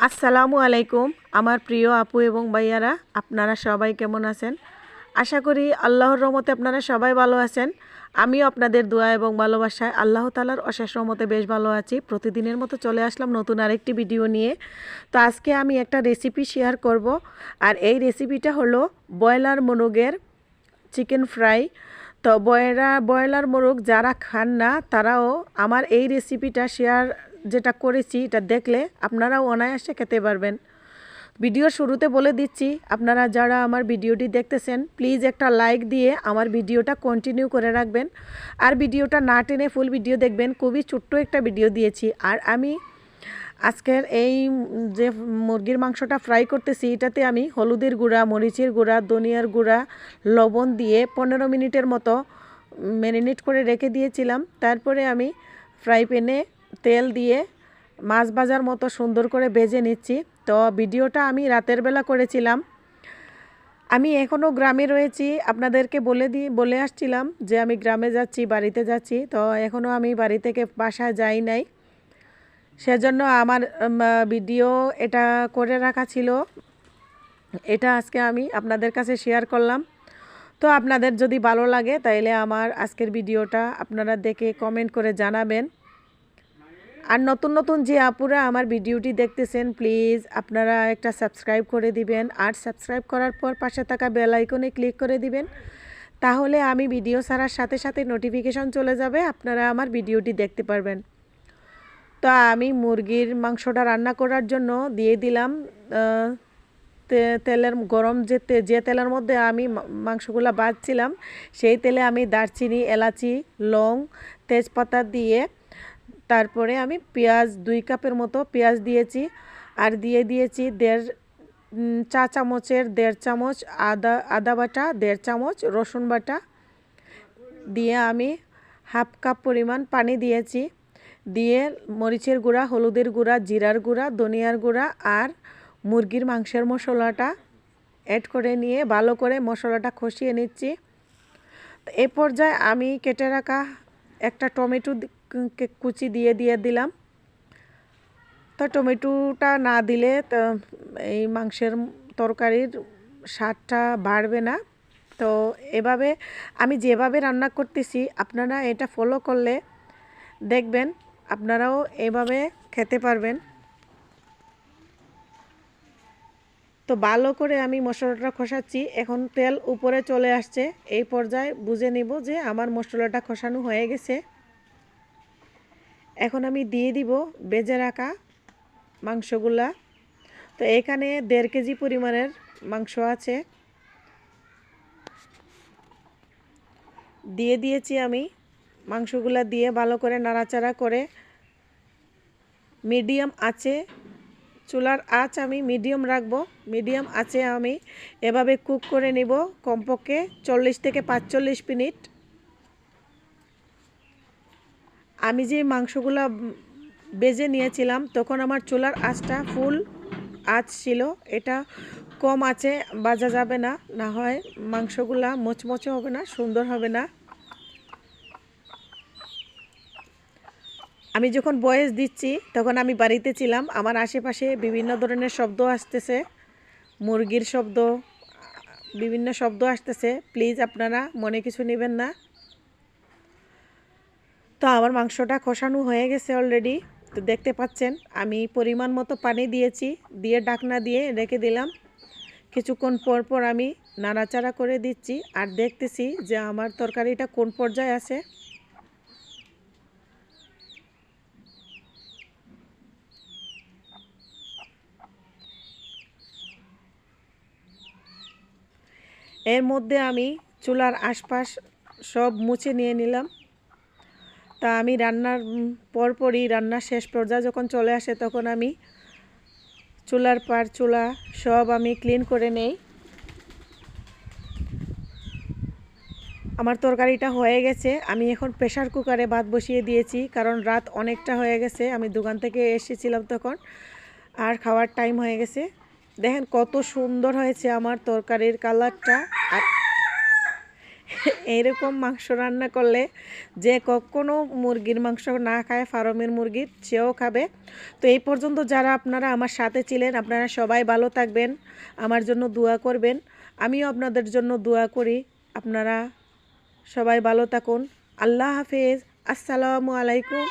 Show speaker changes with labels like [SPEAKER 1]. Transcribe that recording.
[SPEAKER 1] আসসালামু আলাইকুম আমার প্রিয় আপু এবং ভাইয়ারা, আপনারা সবাই কেমন আছেন? আশা করি আল্লাহর রহমতে আপনারা সবাই ভালো আছেন। আমিও আপনাদের দোয়া এবং ভালোবাসায় আল্লাহ তাআলার অশেষ রহমতে বেশ ভালো আছি। প্রতিদিনের মতো চলে আসলাম নতুন আরেকটি ভিডিও নিয়ে। তো আজকে আমি একটা রেসিপি শেয়ার করব, আর এই রেসিপিটা হলো ব্রয়লার মোরগের চিকেন ফ্রাই। তো ব্রয়লার মোরগ যারা খান না তারাও আমার এই রেসিপিটা শেয়ার যেটা করেছি এটা দেখলে আপনারাও অনায়াসে খেতে পারবেন। ভিডিওর শুরুতে বলে দিচ্ছি, আপনারা যারা আমার ভিডিওটি দেখতেছেন প্লিজ একটা লাইক দিয়ে আমার ভিডিওটা কন্টিনিউ করে রাখবেন, আর ভিডিওটা না টেনে ফুল ভিডিও দেখবেন। খুবই ছোট্ট একটা ভিডিও দিয়েছি। আর আমি আজকের এই যে মুরগির মাংসটা ফ্রাই করতেছি এটাতে আমি হলুদের গুঁড়া, মরিচের গুঁড়া, ধনিয়ার গুঁড়া, লবণ দিয়ে 15 মিনিটের মতো ম্যারিনেট করে রেখে দিয়েছিলাম। তারপরে আমি ফ্রাই প্যানে তেল দিয়ে মাছ ভাজার মতো সুন্দর করে ভেজে নিচ্ছি। তো ভিডিওটা আমি রাতের বেলা করেছিলাম। আমি এখনও গ্রামে রয়েছি, আপনাদেরকে বলে আসছিলাম যে আমি গ্রামে যাচ্ছি, বাড়িতে যাচ্ছি। তো এখনও আমি বাড়ি থেকে বাসায় যাই নাই, সেজন্য আমার ভিডিও এটা করে রাখা ছিল। এটা আজকে আমি আপনাদের কাছে শেয়ার করলাম। তো আপনাদের যদি ভালো লাগে তাইলে আমার আজকের ভিডিওটা আপনারা দেখে কমেন্ট করে জানাবেন। আর নতুন নতুন যে আপুরা আমার ভিডিওটি দেখতেছেন প্লিজ আপনারা একটা সাবস্ক্রাইব করে দিবেন, আর সাবস্ক্রাইব করার পর পাশে থাকা বেল আইকনে ক্লিক করে দিবেন। তাহলে আমি ভিডিও ছাড়ার সাথে সাথে নোটিফিকেশন চলে যাবে, আপনারা আমার ভিডিওটি দেখতে পারবেন। তো আমি মুরগির মাংসটা রান্না করার জন্য দিয়ে দিলাম তেলের গরম যে তেলের মধ্যে আমি মাংসগুলো ভাজছিলাম সেই তেলে আমি দারচিনি, এলাচি, লং, তেজপাতা দিয়ে তারপরে আমি পেঁয়াজ 2 কাপের মতো পেঁয়াজ দিয়েছি, আর দিয়ে দিয়েছি চা চামচের 1.5 চামচ আদা বাটা, 1.5 চামচ রসুন বাটা দিয়ে আমি 1/2 কাপ পরিমাণ পানি দিয়েছি। দিয়ে মরিচের গুঁড়া, হলুদের গুঁড়া, জিরার গুঁড়া, ধনিয়ার গুঁড়া আর মুরগির মাংসের মশলাটা অ্যাড করে নিয়ে ভালো করে মশলাটা কষিয়ে নিচ্ছি। এ পর্যায়ে আমি কেটে রাখা একটা টমেটো কুচি দিয়ে দিলাম। তো টমেটোটা না দিলে তো এই মাংসের তরকারির স্বাদটা বাড়বে না। তো এভাবে আমি যেভাবে রান্না করতেছি আপনারা এটা ফলো করলে দেখবেন আপনারাও এভাবে খেতে পারবেন। তো ভালো করে আমি মশলাটা কষাচ্ছি, এখন তেল উপরে চলে আসছে। এই পর্যায়ে বুঝে নিব যে আমার মশলাটা কষানো হয়ে গেছে। এখন আমি দিয়ে দিব ভেজে রাখা মাংসগুলা। তো এখানে 1.5 কেজি পরিমাণের মাংস আছে, দিয়ে দিয়েছি আমি। মাংসগুলা দিয়ে ভালো করে নাড়াচাড়া করে মিডিয়াম আঁচে, চুলার আঁচ আমি মিডিয়াম রাখবো। মিডিয়াম আঁচে আমি এভাবে কুক করে নিব কমপক্ষে 40 থেকে 45 মিনিট। আমি যে মাংসগুলো ভেজে নিয়েছিলাম তখন আমার চুলার আঁচটা ফুল আঁচ ছিল। এটা কম আঁচে ভাজা যাবে না, না হয় মাংসগুলা মচমচে হবে না, সুন্দর হবে না। আমি যখন ভয়েস দিচ্ছি তখন আমি বাড়িতে ছিলাম, আমার আশেপাশে বিভিন্ন ধরনের শব্দ আসতেছে, মুরগির শব্দ, বিভিন্ন শব্দ আসতেছে। প্লিজ আপনারা মনে কিছু নেবেন না। তো আমার মাংসটা কষানো হয়ে গেছে অলরেডি। তো দেখতে পাচ্ছেন আমি পরিমাণ মতো পানি দিয়েছি, দিয়ে ঢাকনা দিয়ে রেখে দিলাম। কিছুক্ষণ পর পর আমি নাড়াচাড়া করে দিচ্ছি আর দেখতেছি যে আমার তরকারিটা কোন পর্যায়ে আছে। এর মধ্যে আমি চুলার আশপাশ সব মুছে নিয়ে নিলাম। তা আমি রান্নার পরপরই রান্নার শেষ পর্যায়ে যখন চলে আসে তখন আমি চুলা সব আমি ক্লিন করে নেই। আমার তরকারিটা হয়ে গেছে। আমি এখন প্রেসার কুকারে ভাত বসিয়ে দিয়েছি, কারণ রাত অনেকটা হয়ে গেছে, আমি দোকান থেকে এসেছিলাম তখন, আর খাওয়ার টাইম হয়ে গেছে। দেখেন কত সুন্দর হয়েছে আমার তরকারির কালারটা। আর এইরকম মাংস রান্না করলে যে কখনো মুরগির মাংস না খায় ফার্মের মুরগির সেও খাবে। তো এই পর্যন্ত যারা আপনারা আমার সাথে ছিলেন আপনারা সবাই ভালো থাকবেন, আমার জন্য দোয়া করবেন, আমিও আপনাদের জন্য দোয়া করি। আপনারা সবাই ভালো থাকুন। আল্লাহ হাফেজ। আসসালামু আলাইকুম।